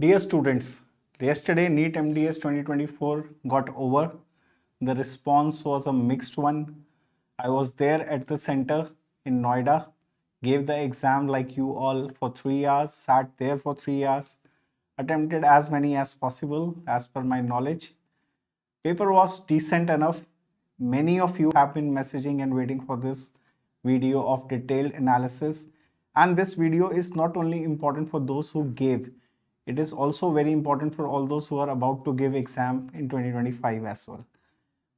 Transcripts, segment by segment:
Dear students, yesterday NEET MDS 2024 got over. The response was a mixed one. I was there at the center in Noida, gave the exam like you all for 3 hours, sat there for 3 hours, attempted as many as possible as per my knowledge. Paper was decent enough. Many of you have been messaging and waiting for this video of detailed analysis. And this video is not only important for those who gave, it is also very important for all those who are about to give exam in 2025 as well.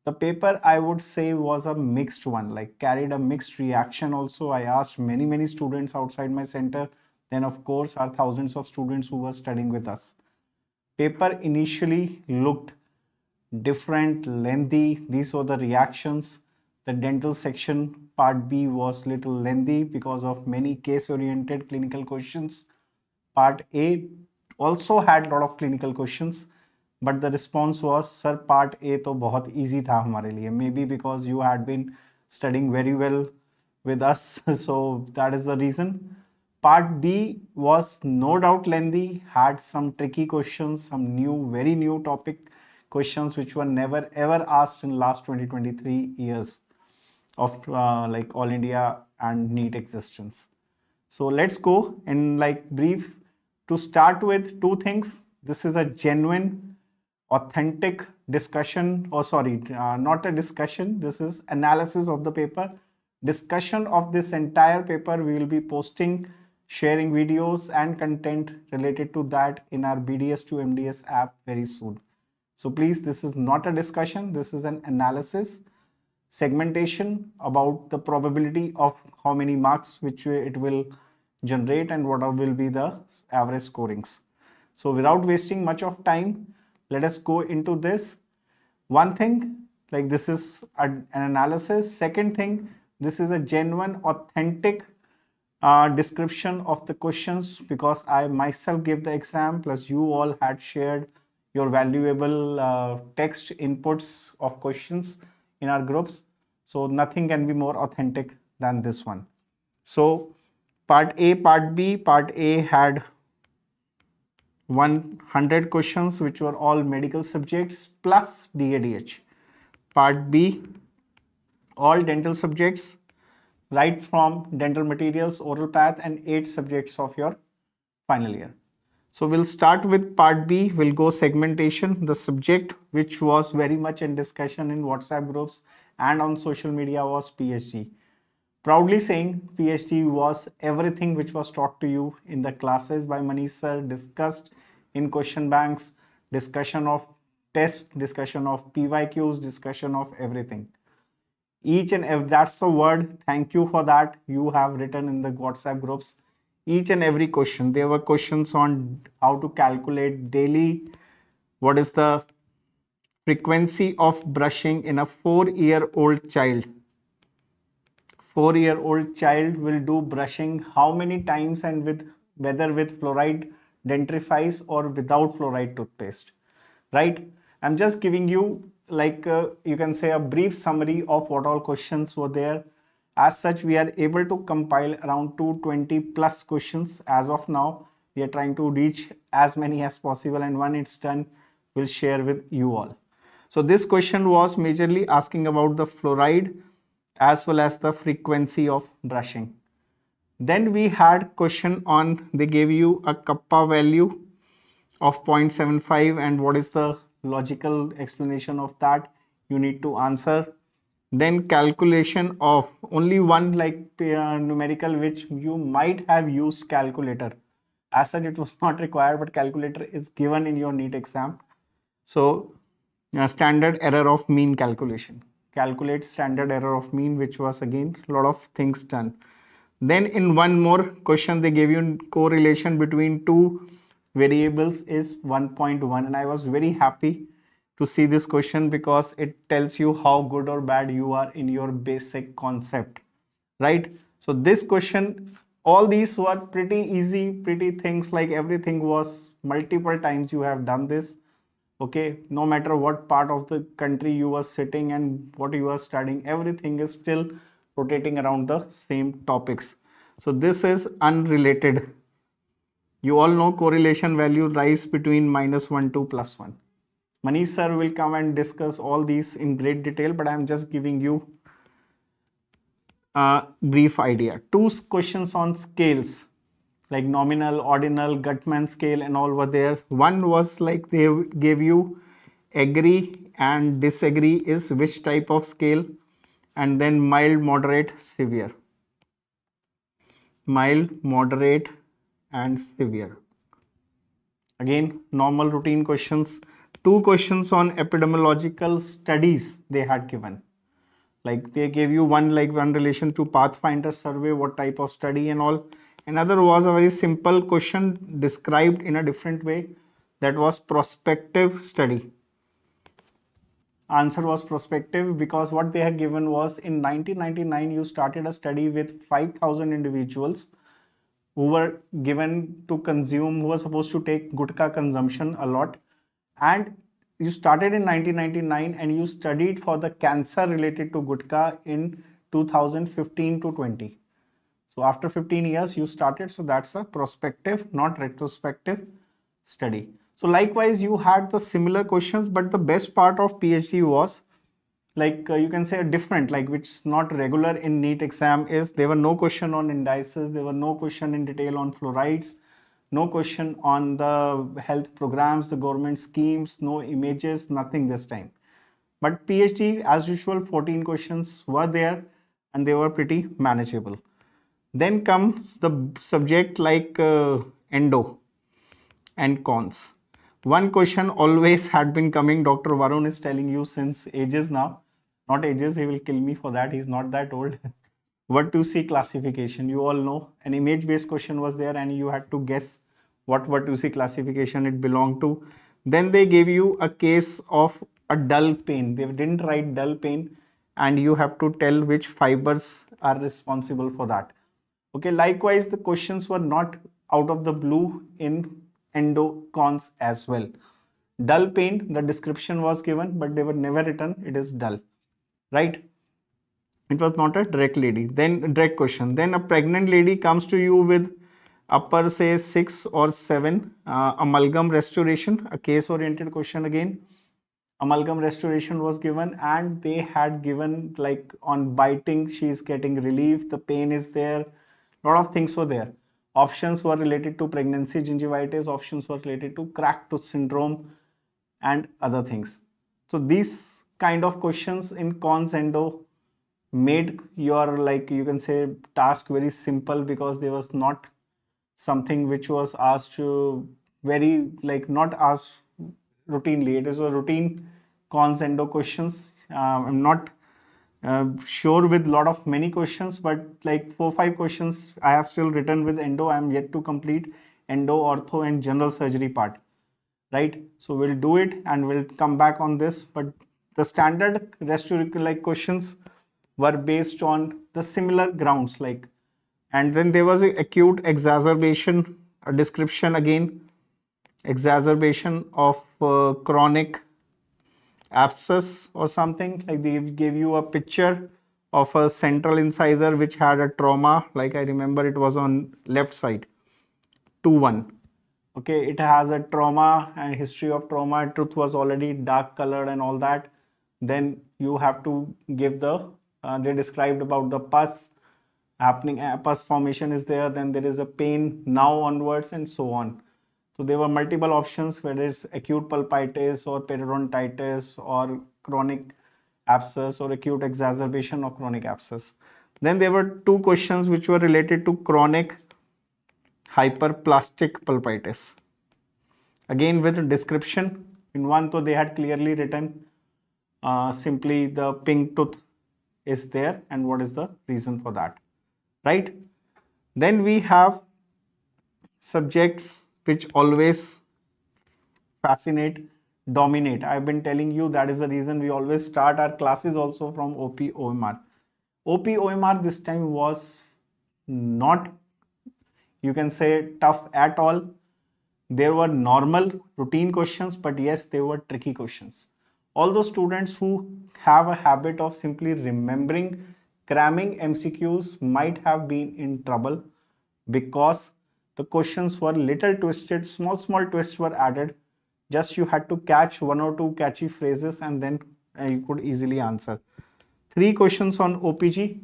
The paper I would say was a mixed one, like carried a mixed reaction also. I asked many students outside my center. Then of course are thousands of students who were studying with us. Paper initially looked different, lengthy. These were the reactions. The dental section part B was little lengthy because of many case oriented clinical questions. Part A also had a lot of clinical questions, but the response was, sir, part A तो बहुत easy था हमारे लिए. Maybe because you had been studying very well with us, so that is the reason. Part B was no doubt lengthy, had some tricky questions, some new, very new topic questions which were never ever asked in last 2023 years of like All India and NEET existence. So let's go in like brief. To start with, two things. This is a genuine, authentic discussion, or sorry, not a discussion. This is analysis of the paper. Discussion of this entire paper we will be posting, sharing videos and content related to that in our BDS to MDS app very soon. So please, this is not a discussion. This is an analysis, segmentation about the probability of how many marks which it will generate and what will be the average scorings. So without wasting much of time, let us go into this. One thing, like this is an analysis. Second thing, this is a genuine, authentic description of the questions because I myself gave the exam, plus you all had shared your valuable text inputs of questions in our groups. So nothing can be more authentic than this one. So part A, part B. Part A had 100 questions which were all medical subjects plus DADH. Part B, all dental subjects, right from dental materials, oral path, and 8 subjects of your final year. So we'll start with part B. We'll go segmentation. The subject which was very much in discussion in WhatsApp groups and on social media was PhD. Proudly saying PhD was everything which was taught to you in the classes by Manish sir, discussed in question banks, discussion of tests, discussion of PYQs, discussion of everything. Each and every, that's the word, thank you for that, you have written in the WhatsApp groups. Each and every question, there were questions on how to calculate daily, what is the frequency of brushing in a 4-year-old child. 4-year-old child will do brushing how many times and with whether with fluoride dentifrice or without fluoride toothpaste, right? I'm just giving you like you can say a brief summary of what all questions were there. As such, we are able to compile around 220 plus questions as of now. We are trying to reach as many as possible, and when it's done, we'll share with you all. So this question was majorly asking about the fluoride as well as the frequency of brushing. Then we had question on, they gave you a kappa value of 0.75 and what is the logical explanation of that you need to answer. Then calculation of only one like numerical which you might have used calculator. As such, it was not required, but calculator is given in your NEET exam. So standard error of mean calculation. Calculate standard error of mean, which was again a lot of things done. Then in one more question, they gave you correlation between two variables is 1.1, and I was very happy to see this question because it tells you how good or bad you are in your basic concept, right? So this question, all these were pretty easy, pretty things, like everything was multiple times you have done this. Okay, no matter what part of the country you were sitting and what you are studying, everything is still rotating around the same topics. So this is unrelated You all know correlation value lies between -1 to +1. Manish sir will come and discuss all these in great detail, but I am just giving you a brief idea. Two questions on scales like nominal, ordinal, Gutman scale and all were there. One was like they gave you agree and disagree is which type of scale, and then mild, moderate, severe. Mild, moderate and severe. Again, normal routine questions. Two questions on epidemiological studies they had given. Like they gave you one relation to Pathfinder survey, what type of study and all. Another was a very simple question described in a different way, that was prospective study. Answer was prospective because what they had given was in 1999 you started a study with 5,000 individuals who were given to consume, who were supposed to take gutka consumption a lot, and you started in 1999 and you studied for the cancer related to gutka in 2015 to 20. So after 15 years you started, so that's a prospective, not retrospective study. So likewise you had the similar questions, but the best part of PhD was like you can say a different, like which is not regular in NEET exam, is there were no question on indices, there were no question in detail on fluorides, no question on the health programs, the government schemes, no images, nothing this time. But PhD as usual 14 questions were there and they were pretty manageable. Then comes the subject like endo and cons. One question always had been coming, Dr. Varun is telling you since ages now, not ages, he will kill me for that, he's not that old. What to see classification, you all know an image based question was there and you had to guess what to see classification it belonged to. Then they gave you a case of a dull pain, they didn't write dull pain and you have to tell which fibers are responsible for that. Okay, likewise the questions were not out of the blue in endocons as well. Dull pain, the description was given but they were never written it is dull, right? It was not a direct lady. Then direct question, then a pregnant lady comes to you with upper say 6 or 7, amalgam restoration, a case oriented question again. Amalgam restoration was given and they had given like on biting she is getting relief, the pain is there, lot of things were there. Options were related to pregnancy gingivitis, options were related to cracked tooth syndrome and other things. So these kind of questions in cons endo made your, like you can say, task very simple because there was not something which was asked very like not asked routinely. It is a routine cons endo questions. I'm not sure with lot of many questions, but like 4-5 questions I have still written with endo. I am yet to complete endo, ortho and general surgery part, right? So we'll do it and we'll come back on this. But the standard restorative like questions were based on the similar grounds, like, and then there was a acute exacerbation, a description again, exacerbation of chronic abscess or something, like they gave you a picture of a central incisor which had a trauma, like I remember it was on left side 2-1. Okay, it has a trauma and history of trauma, tooth was already dark colored and all that. Then you have to give the they described about the pus happening, pus formation is there, then there is a pain now onwards and so on. So there were multiple options, whether it's acute pulpitis or periodontitis or chronic abscess or acute exacerbation of chronic abscess. Then there were 2 questions which were related to chronic hyperplastic pulpitis. Again with a description. In one, so they had clearly written simply the pink tooth is there and what is the reason for that, right? Then we have subjects which always fascinate, dominate. I've been telling you that is the reason we always start our classes also from OP OMR. OP OMR this time was not, you can say, tough at all. There were normal routine questions, but yes, they were tricky questions. All those students who have a habit of simply remembering cramming MCQs might have been in trouble because The questions were little twisted, small twists were added. Just you had to catch one or two catchy phrases and then you could easily answer. 3 questions on OPG,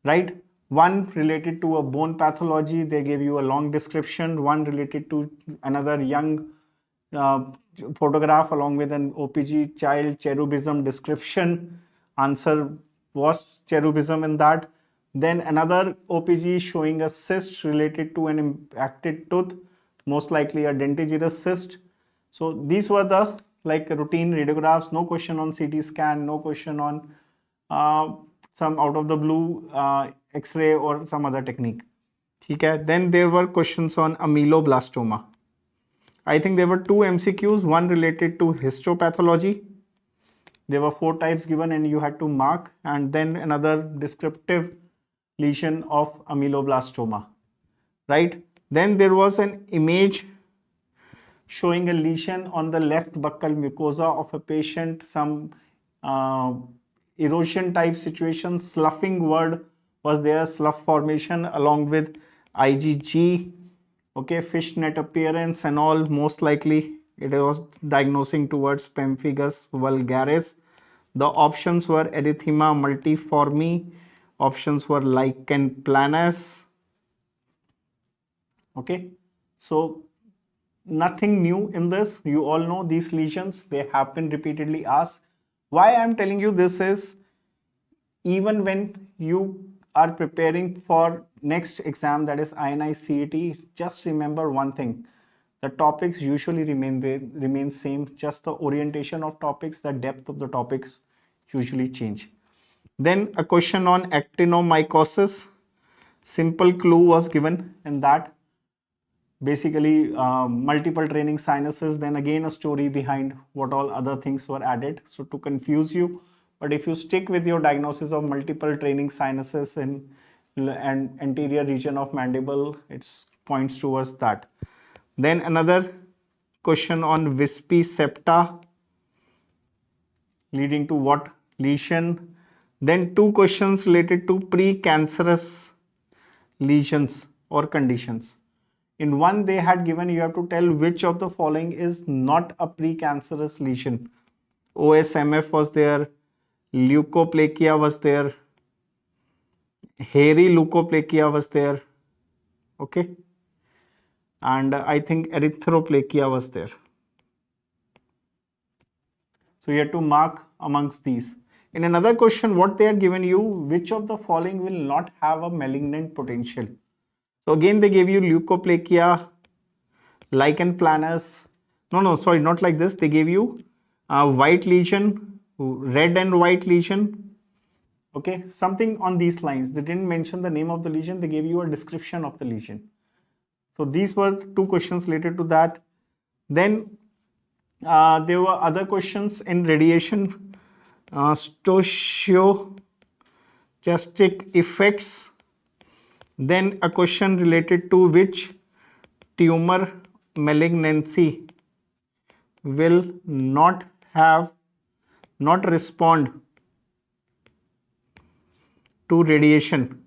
right? One related to a bone pathology, they gave you a long description. One related to another young photograph along with an OPG child cherubism description. Answer was cherubism in that. Then another OPG showing a cyst related to an impacted tooth, most likely a dentigerous cyst. So these were the like routine radiographs. No question on CT scan, no question on some out of the blue X-ray or some other technique. Okay. Then there were questions on ameloblastoma. I think there were 2 MCQs, one related to histopathology. There were 4 types given and you had to mark, and then another descriptive lesion of ameloblastoma, right? Then there was an image showing a lesion on the left buccal mucosa of a patient, some erosion type situation, sloughing word was there, slough formation along with IgG, okay, fishnet appearance and all. Most likely it was diagnosing towards pemphigus vulgaris. The options were erythema multiforme, options were lichen planus. Okay, so nothing new in this. You all know these lesions, they have been repeatedly asked. Why I'm telling you this is, even when you are preparing for next exam, that is INI-CET, just remember one thing. The topics usually remain same, just the orientation of topics, the depth of the topics usually change. Then a question on actinomycosis. Simple clue was given in that. Basically multiple draining sinuses, then again a story behind what all other things were added, so to confuse you. But if you stick with your diagnosis of multiple draining sinuses in an anterior region of mandible, it points towards that. Then another question on wispy septa, leading to what lesion. Then 2 questions related to precancerous lesions or conditions. In one, they had given you have to tell which of the following is not a precancerous lesion. OSMF was there, leukoplakia was there, hairy leukoplakia was there, okay, and I think erythroplakia was there. So you have to mark amongst these. In another question, what they are given you, which of the following will not have a malignant potential? So again, they gave you leukoplakia, lichen planus. No, sorry, not like this. They gave you white lesion, red and white lesion. Okay, something on these lines. They didn't mention the name of the lesion. They gave you a description of the lesion. So these were 2 questions related to that. Then there were other questions in radiation, stochastic effects. Then a question related to which tumor malignancy will not respond to radiation.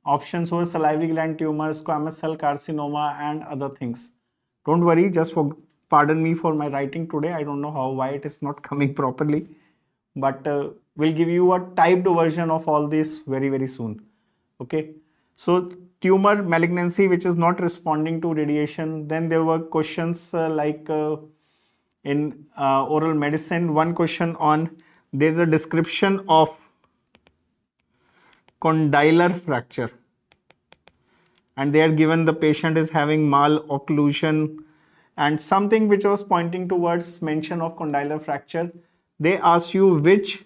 Options were salivary gland tumors, squamous cell carcinoma and other things. Don't worry, just pardon me for my writing today. I don't know why it is not coming properly, but we'll give you a typed version of all this very soon. Okay, so tumor malignancy which is not responding to radiation. Then there were questions like in oral medicine, one question on, there's a description of condylar fracture and they are given the patient is having malocclusion and something which was pointing towards mention of condylar fracture. They ask you which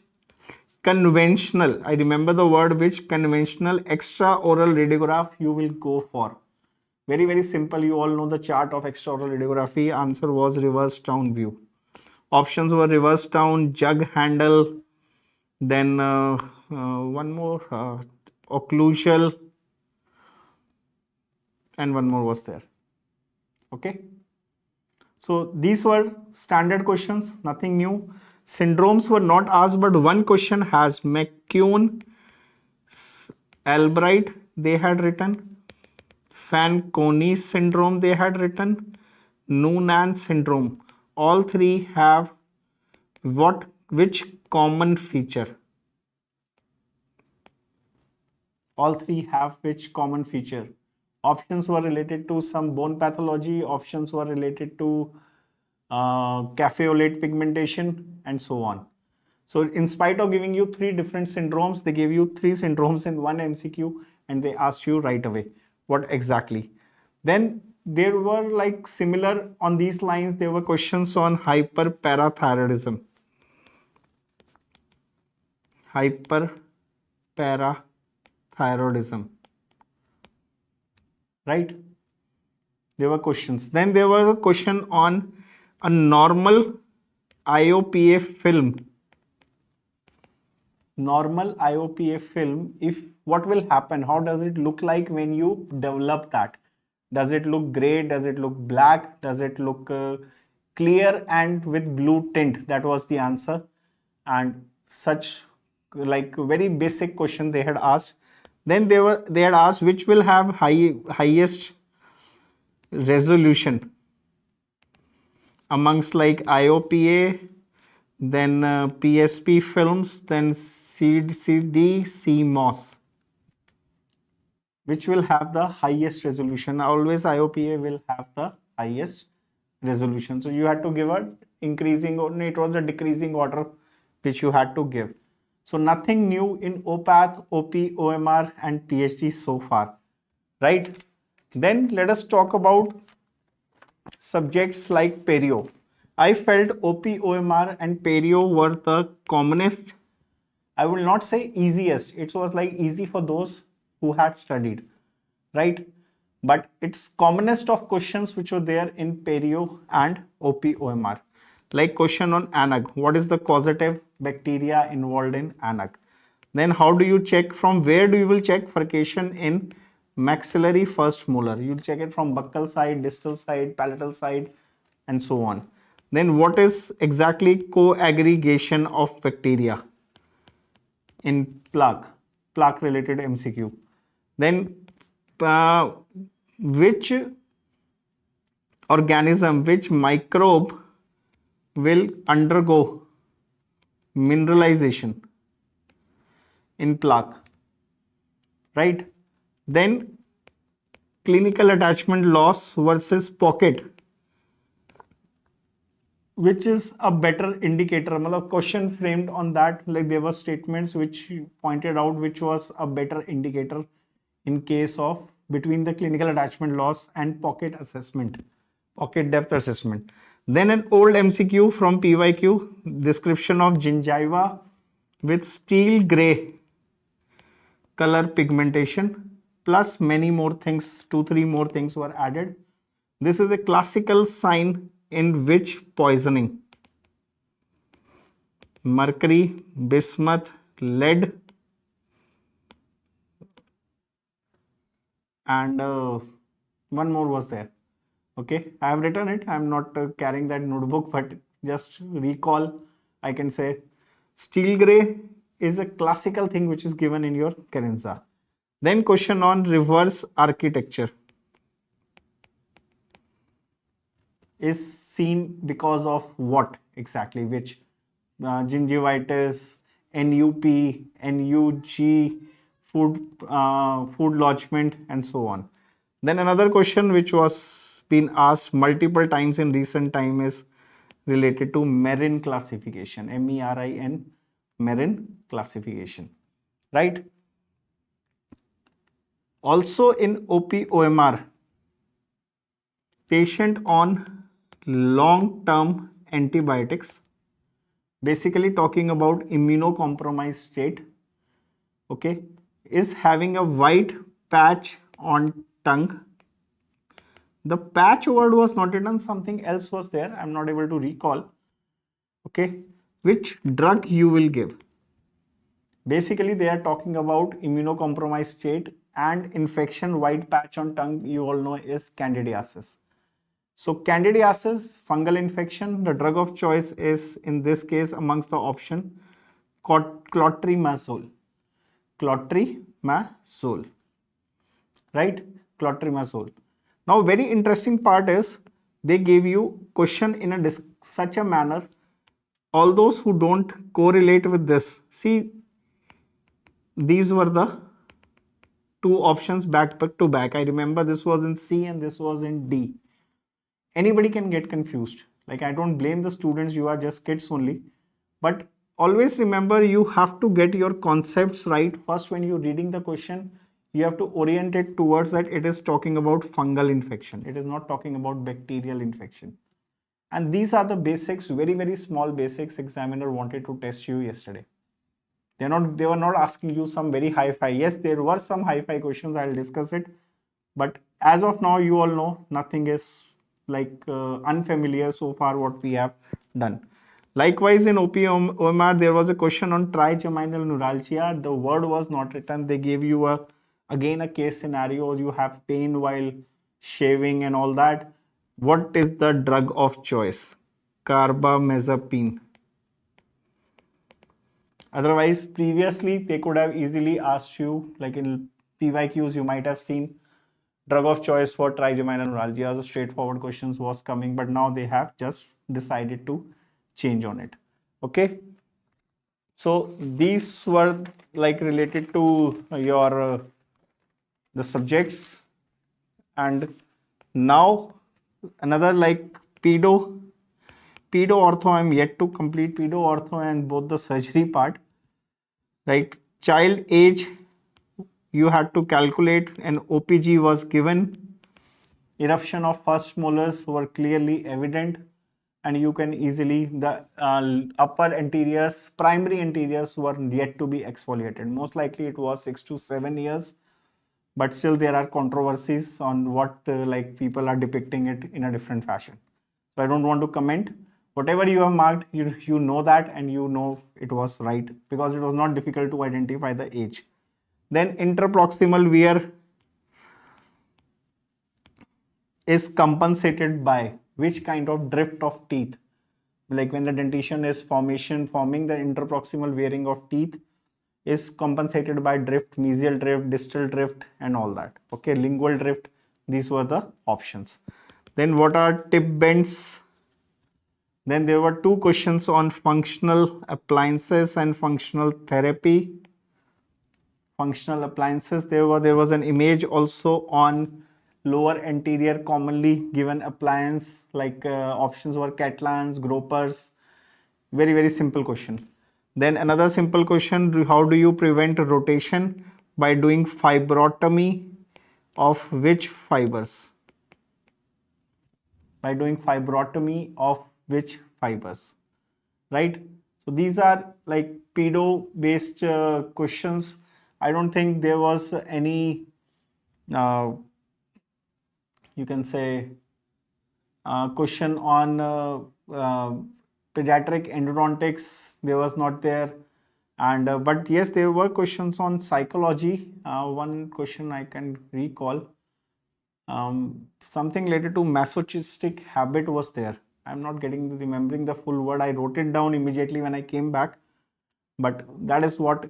conventional, I remember the word, which conventional extraoral radiograph you will go for. Very simple. You all know the chart of extraoral radiography. Answer was reverse down view. Options were reverse down, jug handle, then one more occlusal, and one more was there. Okay, so these were standard questions, nothing new. Syndromes were not asked, but one question has McCune Albright they had written. Fanconi syndrome they had written, Noonan syndrome. All three have which common feature? All three have which common feature? Options were related to some bone pathology, options were related to cafe au lait pigmentation, and so on. So in spite of giving you three different syndromes, they gave you three syndromes in one MCQ and they asked you right away what exactly. Then there were like similar on these lines, there were questions on hyperparathyroidism. Hyperparathyroidism. Right? There were questions. Then there were a question on a normal IOPA film. Normal IOPA film, if what will happen, how does it look like when you develop that? Does it look gray? Does it look black? Does it look clear and with blue tint? That was the answer. And such like very basic question they had asked. Then they had asked which will have highest resolution amongst like IOPA, then PSP films, then CD, CMOS. Which will have the highest resolution? Always IOPA will have the highest resolution. So you had to give a increasing, or it was a decreasing order which you had to give. So nothing new in OPATH, OP, OMR and PhD so far, right? Then let us talk about subjects like perio. I felt OP, OMR and perio were the commonest. I will not say easiest. It was like easy for those who had studied, right? But it's commonest of questions which were there in perio and OP, OMR. Like question on ANAG. What is the causative bacteria involved in ANAG? Then how do you check, from where do you will check furcation in maxillary first molar? You'll check it from buccal side, distal side, palatal side and so on. Then what is exactly co-aggregation of bacteria in plaque related MCQ? Then which organism, which microbe will undergo mineralization in plaque, right? Then clinical attachment loss versus pocket, which is a better indicator? Question framed on that, like there were statements which pointed out which was a better indicator in case of between the clinical attachment loss and pocket assessment, pocket depth assessment. Then an old MCQ from PYQ, description of gingiva with steel gray color pigmentation, plus many more things, 2-3 more things were added. This is a classical sign in which poisoning? Mercury, bismuth, lead, and one more was there. Okay, I have written it. I am not carrying that notebook, but just recall, I can say steel gray is a classical thing which is given in your Carenza. Then question on reverse architecture is seen because of what exactly? Which gingivitis, NUP, NUG, food lodgement and so on. Then another question which was been asked multiple times in recent time is related to Merin classification, MERIN, Merin classification, right? Also in OP-OMR, patient on long-term antibiotics, basically talking about immunocompromised state, okay, is having a white patch on tongue. The patch word was not written, something else was there, I'm not able to recall. Okay, which drug you will give? Basically they are talking about immunocompromised state and infection. White patch on tongue, you all know, is candidiasis. So candidiasis, fungal infection, the drug of choice is in this case amongst the option clotrimazole. Clotrimazole, right? clotrimazole. Now very interesting part is they gave you question in a such a manner. All those who don't correlate with this, see, these were the two options back to back. I remember this was in C and this was in D. Anybody can get confused. Like, I don't blame the students, you are just kids only. But always remember, you have to get your concepts right. First, when you're reading the question, you have to orient it towards that it is talking about fungal infection. It is not talking about bacterial infection. And these are the basics, very, very small basics examiner wanted to test you yesterday. They were not asking you some very hi-fi. Yes, there were some hi-fi questions, I'll discuss it. But as of now, you all know nothing is like unfamiliar so far what we have done. Likewise, in OMR, there was a question on trigeminal neuralgia. The word was not written. They gave you again a case scenario. You have pain while shaving and all that. What is the drug of choice? Carbamazepine. Otherwise, previously they could have easily asked you, like in PYQs, you might have seen drug of choice for trigeminal neuralgia. The straightforward questions was coming, but now they have just decided to change on it. Okay. So these were like related to your the subjects, and now another like pedo ortho. I'm yet to complete pedo ortho and both the surgery part. Right, child age you had to calculate, and OPG was given. Eruption of first molars were clearly evident, and you can easily, the upper anteriors, primary anteriors were yet to be exfoliated. Most likely it was 6 to 7 years, but still there are controversies on what like people are depicting it in a different fashion. So I don't want to comment. Whatever you have marked, you know that, and you know it was right because it was not difficult to identify the age. Then interproximal wear is compensated by which kind of drift of teeth? Like when the dentition is forming, the interproximal wearing of teeth is compensated by drift, mesial drift, distal drift, and all that. Okay, lingual drift. These were the options. Then what are tip bends? Then there were two questions on functional appliances and functional therapy. Functional appliances, there was an image also on lower anterior commonly given appliance, like options were Catlans, gropers. Very, very simple question. Then another simple question, how do you prevent rotation? By doing fibrotomy of which fibers? By doing fibrotomy of which fibers, right? So these are like pedo based questions. I don't think there was any you can say question on pediatric endodontics. There was not there. And but yes, there were questions on psychology. One question I can recall, something related to masochistic habit was there. I'm not remembering the full word. I wrote it down immediately when I came back, but that is what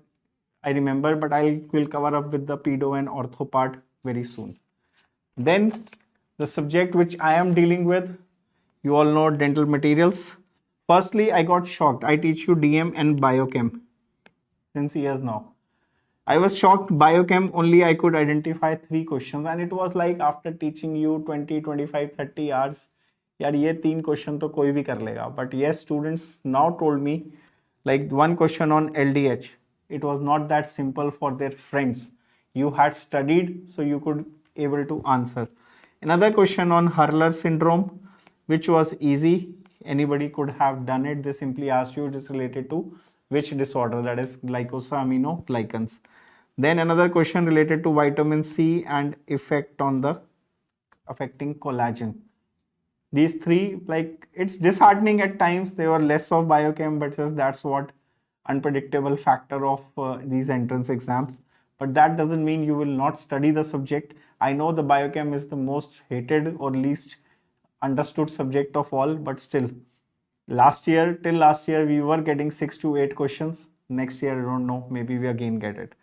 I remember. But I will cover up with the pedo and ortho part very soon. Then the subject which I am dealing with, you all know dental materials. Firstly, I got shocked. I teach you DM and biochem since years now. I was shocked. Biochem only I could identify 3 questions, and it was like after teaching you 20, 25, 30 hours, यार ये 3 question तो कोई भी कर लेगा. But yes, students now told me like one question on LDH. It was not that simple for their friends. You had studied, so you could able to answer. Another question on Hurler syndrome, which was easy. Anybody could have done it. They simply asked you it is related to which disorder, that is glycosaminoglycans. Then another question related to vitamin C and effect on the affecting collagen. These 3, like, it's disheartening at times. They were less of biochem, but just that's what unpredictable factor of these entrance exams. But that doesn't mean you will not study the subject. I know the biochem is the most hated or least understood subject of all, but still, till last year we were getting 6 to 8 questions. Next year I don't know, maybe we again get it.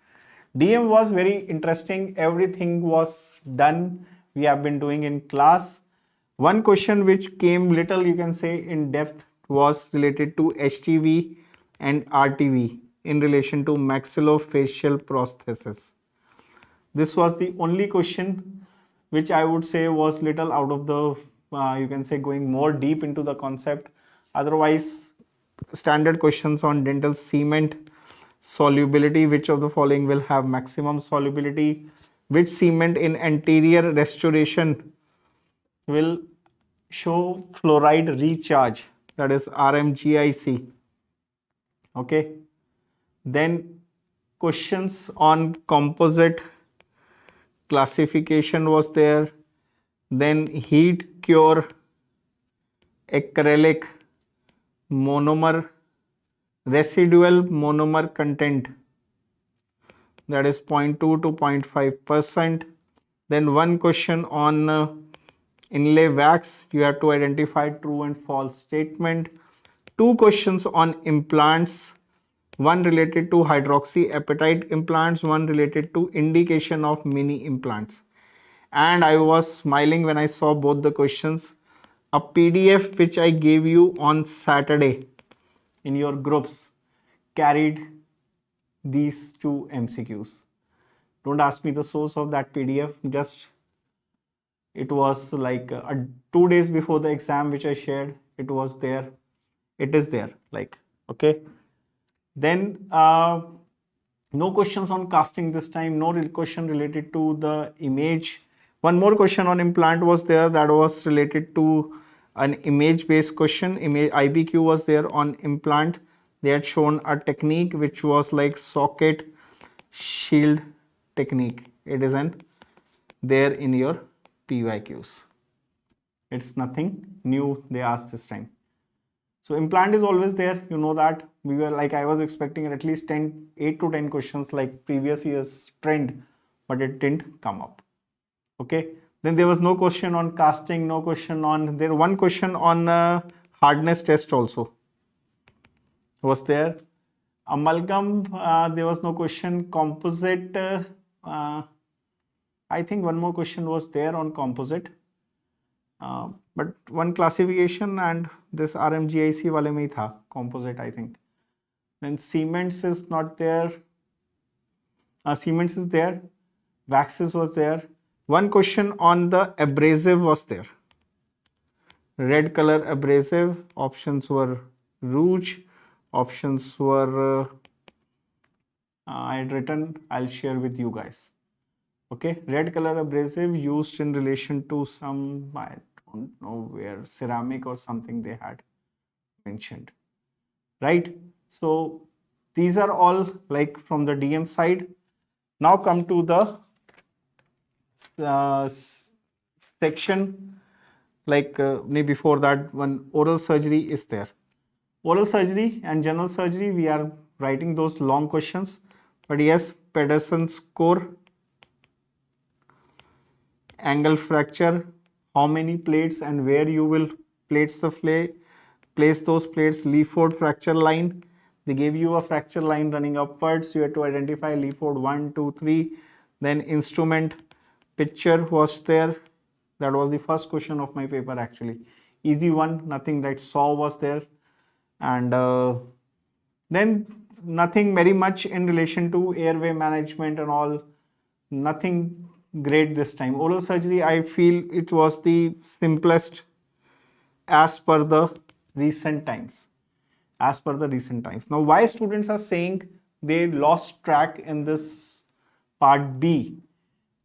DM was very interesting. Everything was done we have been doing in class. One question which came little, you can say, in depth was related to HTV and RTV in relation to maxillofacial prosthesis. This was the only question which I would say was little out of the, you can say, going more deep into the concept. Otherwise, standard questions on dental cement solubility, which of the following will have maximum solubility, which cement in anterior restoration will show fluoride recharge, that is RMGIC. Okay, then questions on composite classification was there, then heat cure acrylic monomer residual monomer content, that is 0.2 to 0.5%. Then one question on inlay wax, you have to identify true and false statement. Two questions on implants, one related to hydroxyapatite implants, one related to indication of mini implants. And I was smiling when I saw both the questions. A PDF which I gave you on Saturday in your groups carried these two MCQs. Don't ask me the source of that PDF, just it was like 2 days before the exam which I shared, it was there. It is there, like, okay. Then no questions on casting this time, no question related to the image. One more question on implant was there, that was related to an image based question. IBQ was there on implant. They had shown a technique which was like socket shield technique. It isn't there in your PYQs. It's nothing new they asked this time. So implant is always there, you know that. We were like, I was expecting at least 8 to 10 questions like previous year's trend, but it didn't come up. Okay, then there was no question on casting, no question on, there one question on hardness test also was there. Amalgam, there was no question. Composite, I think one more question was there on composite. But one classification and this RMGIC wale mein hi tha, composite, I think. Then cements is not there. Cements is there. Waxes was there. One question on the abrasive was there. Red color abrasive. Options were rouge. Options were I had written, I'll share with you guys. Okay, red color abrasive used in relation to some, I don't know where, ceramic or something they had mentioned, right? So these are all like from the DM side. Now come to the section, like before that, one oral surgery is there. Oral surgery and general surgery, we are writing those long questions, but yes, Pedersen's score, angle fracture, how many plates and where you will place those plates, Leaford fracture line. They gave you a fracture line running upwards. You have to identify Leaford 1, 2, 3. Then instrument picture was there. That was the first question of my paper actually. Easy one, nothing that saw was there. And then nothing very much in relation to airway management and all. Nothing great this time. Oral surgery, I feel it was the simplest as per the recent times. Now, why students are saying they lost track in this part B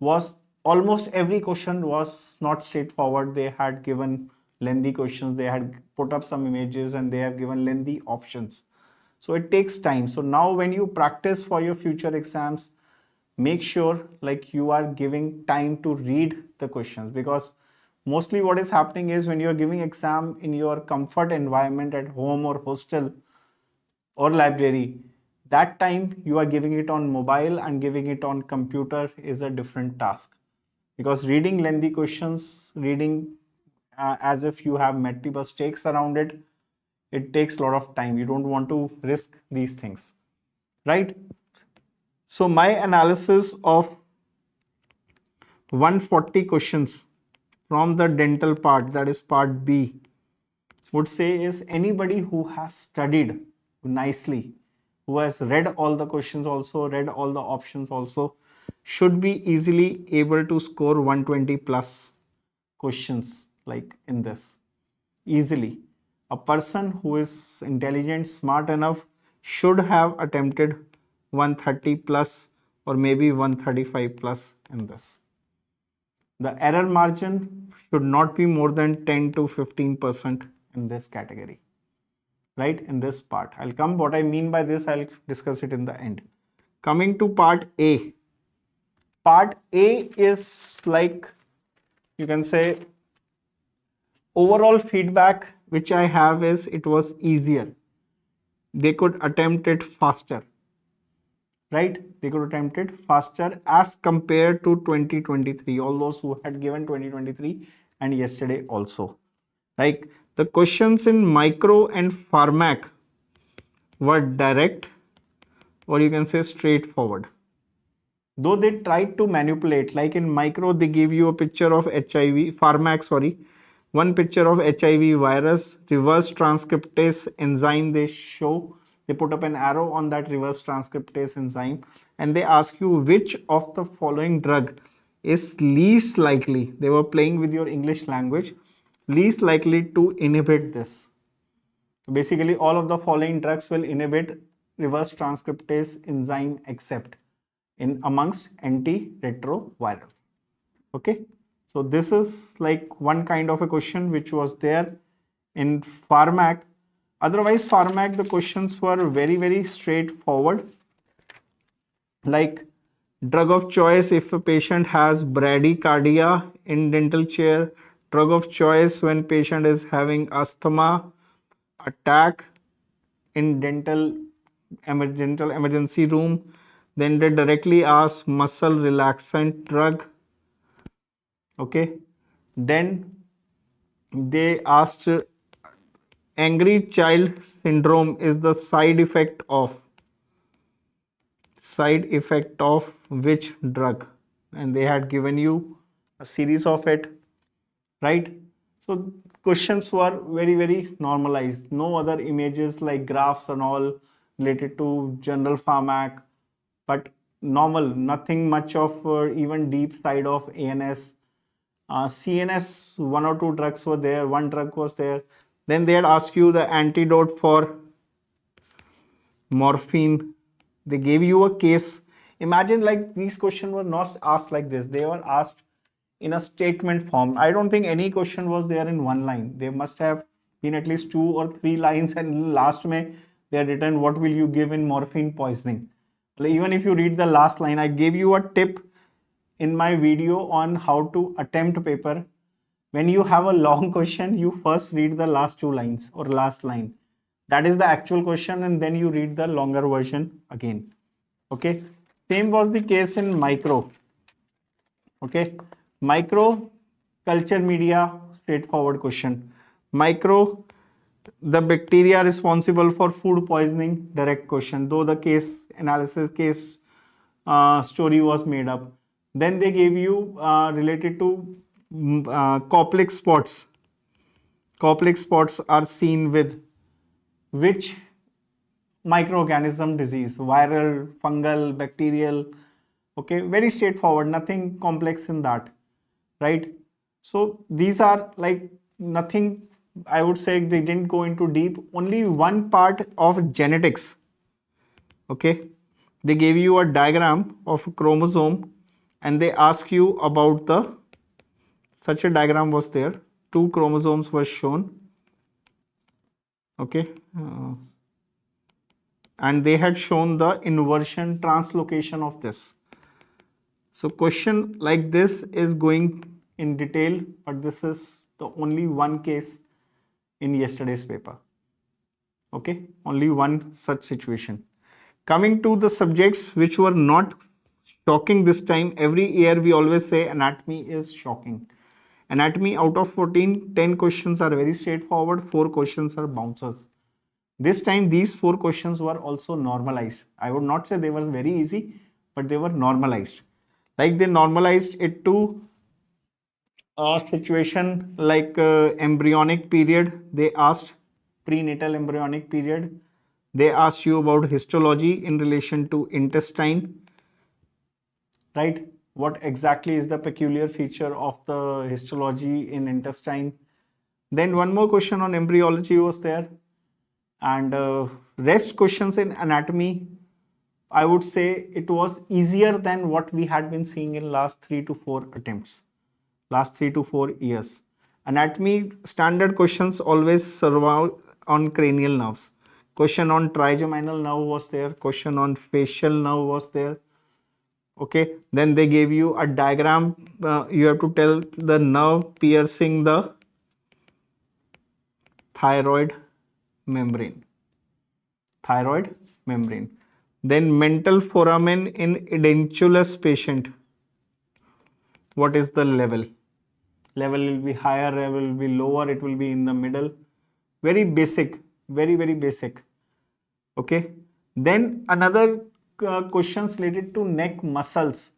was almost every question was not straightforward. They had given lengthy questions, they had put up some images, and they have given lengthy options. So it takes time. So now when you practice for your future exams, make sure like you are giving time to read the questions, because mostly what is happening is when you are giving exam in your comfort environment at home or hostel or library, that time you are giving it on mobile and giving it on computer is a different task, because reading lengthy questions, reading as if you have multiple stakes around it, it takes a lot of time. You don't want to risk these things, right? So my analysis of 140 questions from the dental part, that is part B, would say is anybody who has studied nicely, who has read all the questions also, read all the options also, should be easily able to score 120 plus questions like in this. Easily. A person who is intelligent, smart enough should have attempted 130 plus or maybe 135 plus in this. The error margin should not be more than 10 to 15% in this category, right? In this part, I'll come what I mean by this, I'll discuss it in the end. Coming to part A. Part A is like, you can say, overall feedback which I have is it was easier. They could attempt it faster, right? They could attempt it faster as compared to 2023, all those who had given 2023 and yesterday also. Like the questions in micro and pharmac were direct, or you can say straightforward. Though they tried to manipulate, like in micro, they give you a picture of HIV, pharmac, sorry, one picture of HIV virus, reverse transcriptase enzyme they show. They put up an arrow on that reverse transcriptase enzyme and they ask you which of the following drug is least likely. They were playing with your English language, least likely to inhibit this. Basically, all of the following drugs will inhibit reverse transcriptase enzyme except in amongst antiretrovirals. Okay, so this is like one kind of a question which was there in pharmac. Otherwise, pharmac, the questions were very straightforward. Like drug of choice if a patient has bradycardia in dental chair, drug of choice when patient is having asthma attack in dental emergency room. Then they directly ask muscle relaxant drug. Okay, then they asked angry child syndrome is the side effect of which drug, and they had given you a series of it, right? So questions were very normalized, no other images like graphs and all related to general pharmac, but normal, nothing much of even deep side of ANS. CNS, one or two drugs were there, one drug was there. Then they had asked you the antidote for morphine. They gave you a case. Imagine like these questions were not asked like this. They were asked in a statement form. I don't think any question was there in one line. They must have been at least 2 or 3 lines, and last May they had written, what will you give in morphine poisoning? Like, even if you read the last line, I gave you a tip in my video on how to attempt paper. When you have a long question, you first read the last 2 lines or last line. That is the actual question, and then you read the longer version again. Okay, same was the case in micro. Okay, micro culture media, straightforward question. Micro, the bacteria responsible for food poisoning, direct question, though the case analysis case story was made up. Then they gave you related to Koplik spots. Koplik spots are seen with which microorganism disease, viral, fungal, bacterial. Okay, very straightforward, nothing complex in that, right? So these are like nothing, I would say they didn't go into deep, only one part of genetics. Okay, they gave you a diagram of a chromosome and they ask you about the, such a diagram was there, 2 chromosomes were shown. Okay, and they had shown the inversion translocation of this. So question like this is going in detail, but this is the only one case in yesterday's paper. Okay, only one such situation. Coming to the subjects which were not shocking this time, every year we always say anatomy is shocking. Anatomy, out of 14, 10 questions are very straightforward, 4 questions are bouncers. This time these 4 questions were also normalized. I would not say they were very easy, but they were normalized. Like they normalized it to a situation like embryonic period. They asked prenatal embryonic period. They asked you about histology in relation to intestine, right? What exactly is the peculiar feature of the histology in intestine? Then one more question on embryology was there, and rest questions in anatomy. I would say it was easier than what we had been seeing in last 3 to 4 attempts, last 3 to 4 years. Anatomy standard questions always survive on cranial nerves. Question on trigeminal nerve was there. Question on facial nerve was there. Okay, then they gave you a diagram. You have to tell the nerve piercing the thyroid membrane. Thyroid membrane. Then mental foramen in edentulous patient. What is the level? Level will be higher, level will be lower, it will be in the middle. Very basic, very, very basic. Okay. Then another questions related to neck muscles.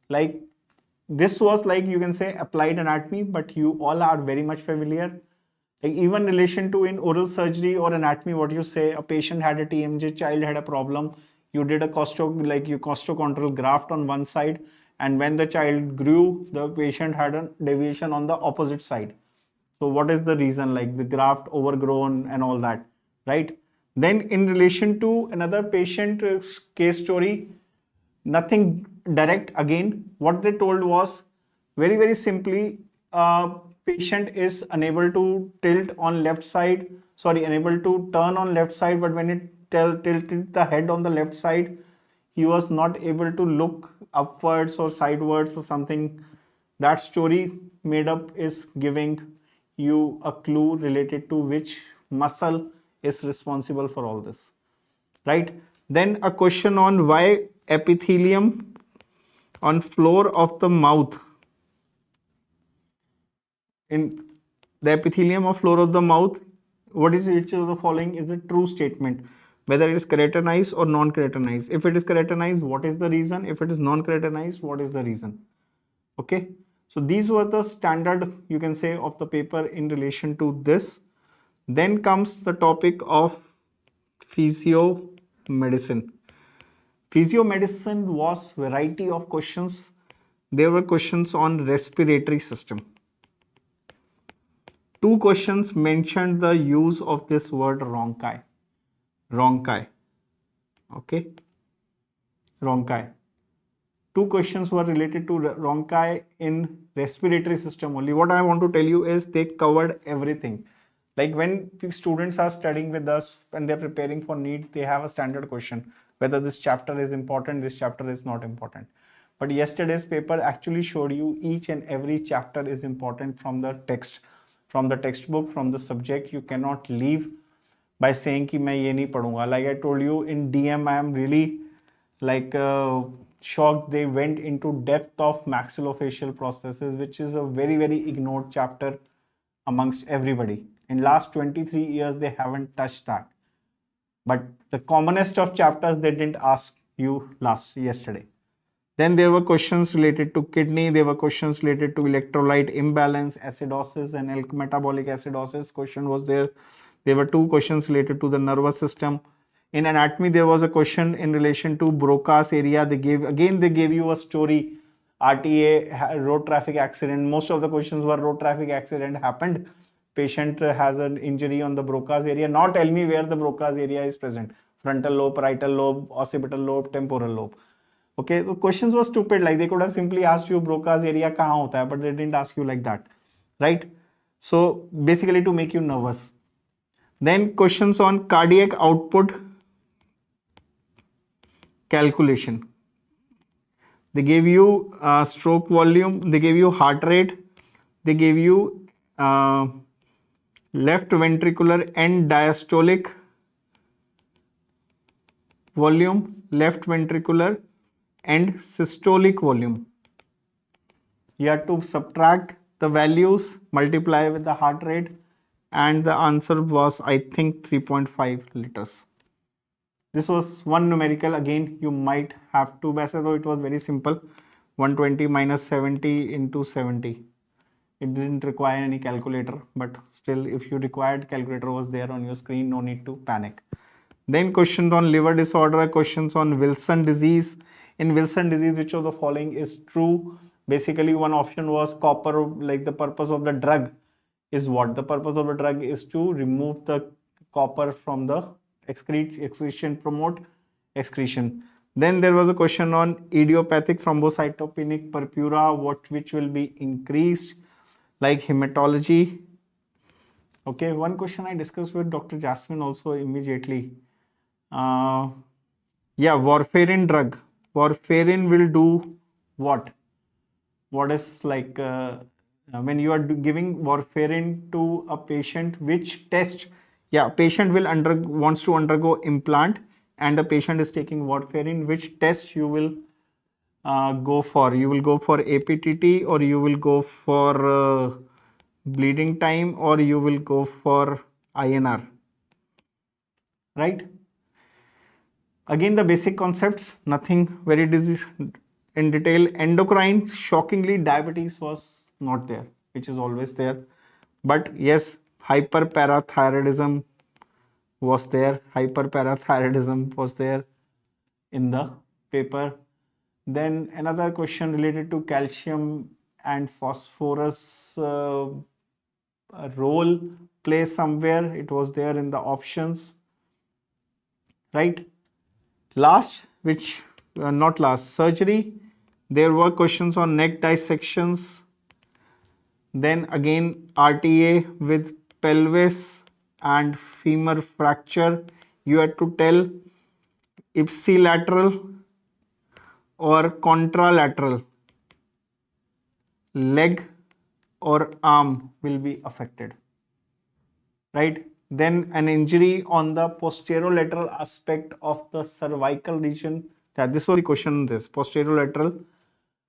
Like this was like you can say applied anatomy, but you all are very much familiar. Like even relation to in oral surgery or anatomy, what you say, a patient had a TMJ, child had a problem, you did a costochondral graft on one side, and when the child grew, the patient had a deviation on the opposite side. So what is the reason? Like the graft overgrown and all that, right? Then in relation to another patient case story, nothing direct again. What they told was very, very simply, patient is unable to tilt on left side, sorry, unable to turn on left side, but when it tilted the head on the left side, he was not able to look upwards or sidewards or something. That story made up is giving you a clue related to which muscle is responsible for all this, right? Then a question on why epithelium on floor of the mouth, in the epithelium of floor of the mouth, what is which of the following is a true statement, whether it is keratinized or non-keratinized. If it is keratinized, what is the reason? If it is non-keratinized, what is the reason? Okay, so these were the standard, you can say, of the paper in relation to this. Then comes the topic of physiomedicine. Physiomedicine was variety of questions. There were questions on respiratory system. 2 questions mentioned the use of this word rhonchi. Rhonchi. Okay. Rhonchi. 2 questions were related to rhonchi in respiratory system only. What I want to tell you is they covered everything. Like when students are studying with us and they're preparing for NEET, they have a standard question whether this chapter is important, this chapter is not important. But yesterday's paper actually showed you each and every chapter is important from the text, from the textbook, from the subject. You cannot leave by saying कि मैं ये नहीं पढ़ूंगा. Like I told you in DM, I am really like shocked. They went into depth of maxillofacial processes, which is a very, very ignored chapter amongst everybody. In last 23 years, they haven't touched that. But the commonest of chapters they didn't ask you yesterday. Then there were questions related to kidney. There were questions related to electrolyte imbalance, acidosis, and metabolic acidosis. Question was there. There were 2 questions related to the nervous system. In anatomy, there was a question in relation to Broca's area. They gave you a story. RTA, road traffic accident. Most of the questions were road traffic accident happened. Patient has an injury on the Broca's area. Now tell me where the Broca's area is present. Frontal lobe, parietal lobe, occipital lobe, temporal lobe. Okay, so questions were stupid. Like they could have simply asked you Broca's area kahan hota hai, but they didn't ask you like that, right? So basically to make you nervous. Then questions on cardiac output calculation. They gave you stroke volume, they gave you heart rate, they gave you left ventricular end diastolic volume, left ventricular and systolic volume. You have to subtract the values, multiply with the heart rate, and the answer was, I think, 3.5 liters. This was one numerical. Again, you might have to, so it was very simple. 120 minus 70 into 70. It didn't require any calculator, but still, if you required, calculator was there on your screen, no need to panic. Then questions on liver disorder, questions on Wilson disease. In Wilson disease, which of the following is true? Basically, one option was copper, like the purpose of the drug is what? The purpose of the drug is to remove the copper from the excretion, promote excretion. Then there was a question on idiopathic thrombocytopenic purpura, which will be increased, like hematology. Okay, one question I discussed with Dr. Jasmine also immediately. Yeah, warfarin drug. Warfarin will do what? What is like when you are giving warfarin to a patient, which test? Yeah, patient will wants to undergo implant, and the patient is taking warfarin. Which test you will go for? You will go for APTT, or you will go for bleeding time, or you will go for INR, right? Again, the basic concepts, nothing very in detail. Endocrine, shockingly, diabetes was not there, which is always there. But yes, hyperparathyroidism was there. Hyperparathyroidism was there in the paper. Then another question related to calcium and phosphorus role play somewhere. It was there in the options, right? Last, which not last, surgery. There were questions on neck dissections. Then again, RTA with pelvis and femur fracture. You had to tell ipsilateral or contralateral, leg or arm will be affected, right? Then an injury on the posterolateral aspect of the cervical region. Yeah, this was the question, this posterolateral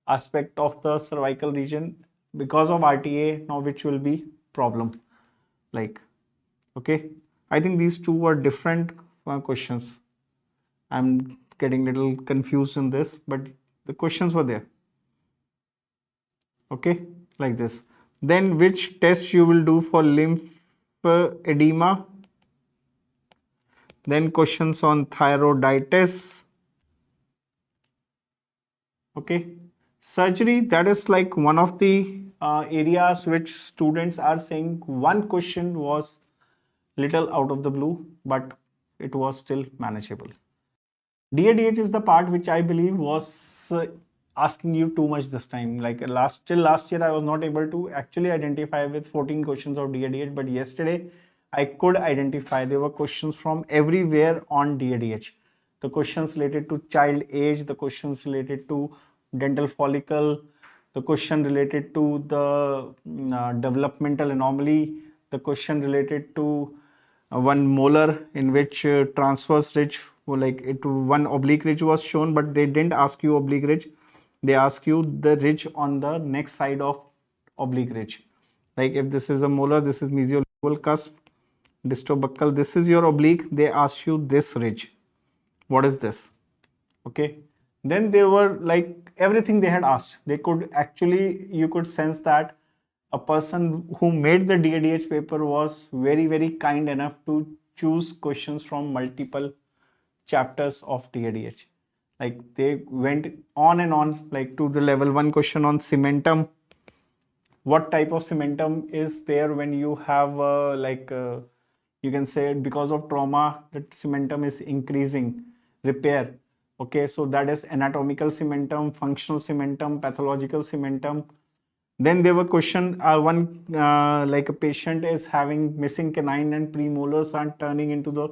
aspect of the cervical region because of RTA, now which will be problem, like, okay. I think these two were different questions. I'm getting little confused in this, but the questions were there, okay, like this. Then which test you will do for lymphedema. Then questions on thyroiditis. Okay, surgery, that is like one of the areas which students are saying one question was little out of the blue, but it was still manageable. DADH is the part which I believe was asking you too much this time. Like till last year, I was not able to actually identify with 14 questions of DADH, but yesterday I could identify. There were questions from everywhere on DADH. The questions related to child age, the questions related to dental follicle, the question related to the developmental anomaly, the question related to one molar in which transverse ridge, like it, one oblique ridge was shown, but they didn't ask you oblique ridge. They ask you the ridge on the next side of oblique ridge. Like if this is a molar, this is mesiolateral cusp, distobuccal, this is your oblique. They ask you this ridge. What is this? Okay. Then there were like everything they had asked. They could actually, you could sense that a person who made the DADH paper was very kind enough to choose questions from multiple chapters of DADH. Like they went on and on, like to the level 1 question on cementum. What type of cementum is there when you have you can say because of trauma, the cementum is increasing, repair. Okay, so that is anatomical cementum, functional cementum, pathological cementum. Then there were question, like a patient is having missing canine and premolars are turning into the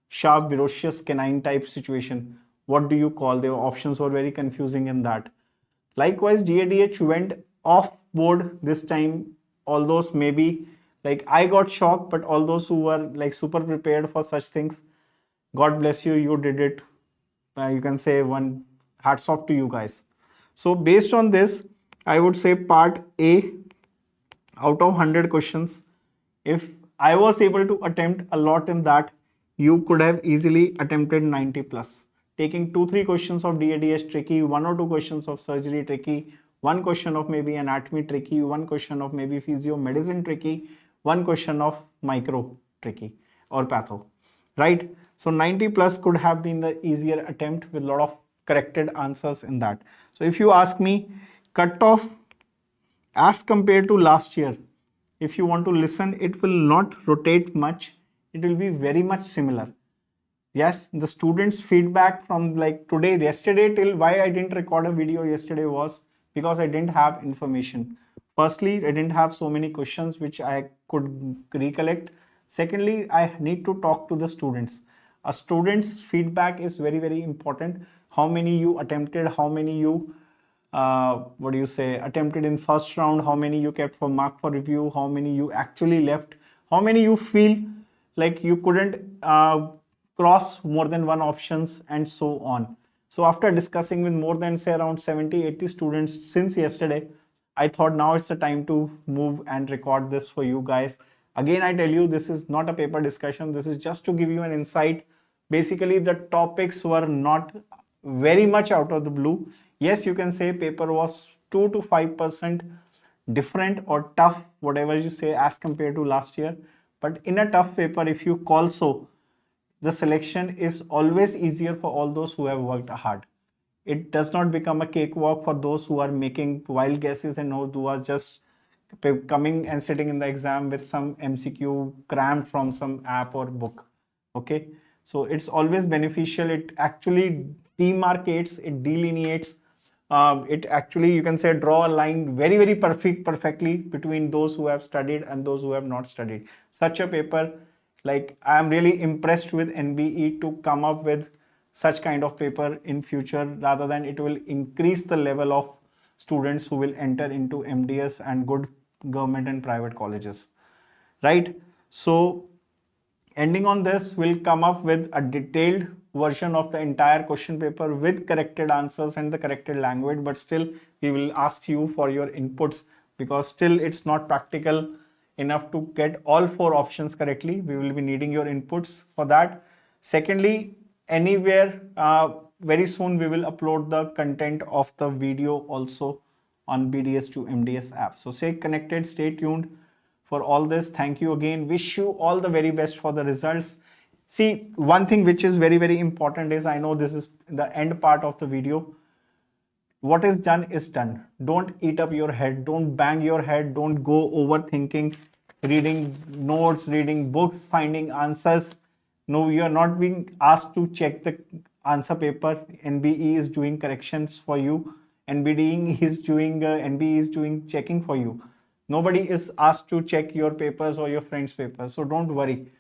sharp ferocious canine type situation. What do you call? The options were very confusing in that. Likewise, DADH went off board this time. All those maybe, like I got shocked, but all those who were like super prepared for such things, God bless you, you did it. You can say one hats off to you guys. So based on this, I would say part A, out of 100 questions, if I was able to attempt a lot in that, you could have easily attempted 90 plus. Taking 2-3 questions of DADS tricky, 1 or 2 questions of surgery tricky, 1 question of maybe anatomy tricky, 1 question of maybe physio medicine tricky, 1 question of micro tricky or patho, right? So 90 plus could have been the easier attempt with a lot of corrected answers in that. So if you ask me, cutoff as compared to last year, if you want to listen, it will not rotate much. It will be very much similar. Yes, the students feedback from like today, yesterday till why I didn't record a video yesterday was because I didn't have information. Firstly, I didn't have so many questions which I could recollect. Secondly, I need to talk to the students. A student's feedback is very, very important. How many you attempted, how many you what do you say, attempted in first round, how many you kept for mark for review, how many you actually left, how many you feel like you couldn't cross more than one options, and so on. So after discussing with more than say around 70-80 students since yesterday, I thought now it's the time to move and record this for you guys. Again, I tell you, this is not a paper discussion, this is just to give you an insight. Basically the topics were not very much out of the blue. Yes, you can say paper was 2 to 5% different or tough, whatever you say, as compared to last year. But in a tough paper, if you call so, the selection is always easier for all those who have worked hard. It does not become a cakewalk for those who are making wild guesses and those who are just coming and sitting in the exam with some MCQ crammed from some app or book. Okay, so it's always beneficial. It actually demarcates, it delineates, it actually, you can say, draw a line very, very perfectly between those who have studied and those who have not studied. Such a paper, like, I am really impressed with NBE to come up with such kind of paper in future, rather than it will increase the level of students who will enter into MDS and good government and private colleges, right? So ending on this, we'll come up with a detailed version of the entire question paper with corrected answers and the corrected language, but still we will ask you for your inputs, because still it's not practical enough to get all 4 options correctly. We will be needing your inputs for that. Secondly, anywhere very soon we will upload the content of the video also on BDS to MDS app. So stay connected, stay tuned for all this. Thank you again. Wish you all the very best for the results. See, one thing which is very, very important is, I know this is the end part of the video. What is done is done. Don't eat up your head. Don't bang your head. Don't go overthinking, reading notes, reading books, finding answers. No, you are not being asked to check the answer paper. NBE is doing corrections for you. NBE is doing checking for you. Nobody is asked to check your papers or your friends' papers. So don't worry.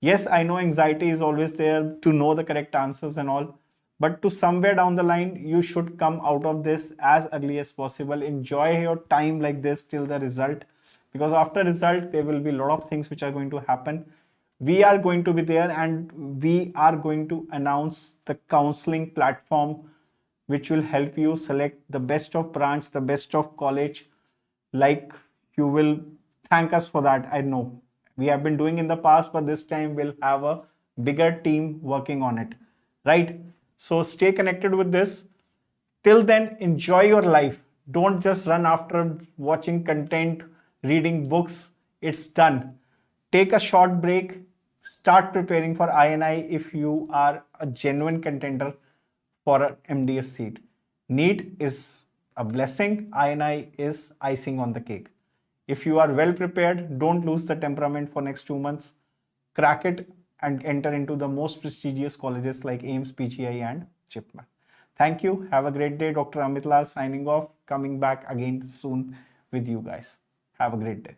Yes, I know anxiety is always there to know the correct answers and all, but to somewhere down the line, you should come out of this as early as possible. Enjoy your time like this till the result, because after result, there will be a lot of things which are going to happen. We are going to be there, and we are going to announce the counseling platform which will help you select the best of branch, the best of college. Like, you will thank us for that. I know we have been doing in the past, but this time we'll have a bigger team working on it, right? So stay connected with this. Till then, enjoy your life. Don't just run after watching content, reading books. It's done. Take a short break. Start preparing for INI if you are a genuine contender for an MDS seat. NEET is a blessing. INI is icing on the cake. If you are well prepared, don't lose the temperament for next 2 months. Crack it and enter into the most prestigious colleges like AIMS, PGI and Chipman. Thank you. Have a great day. Dr. Amit Lall signing off. Coming back again soon with you guys. Have a great day.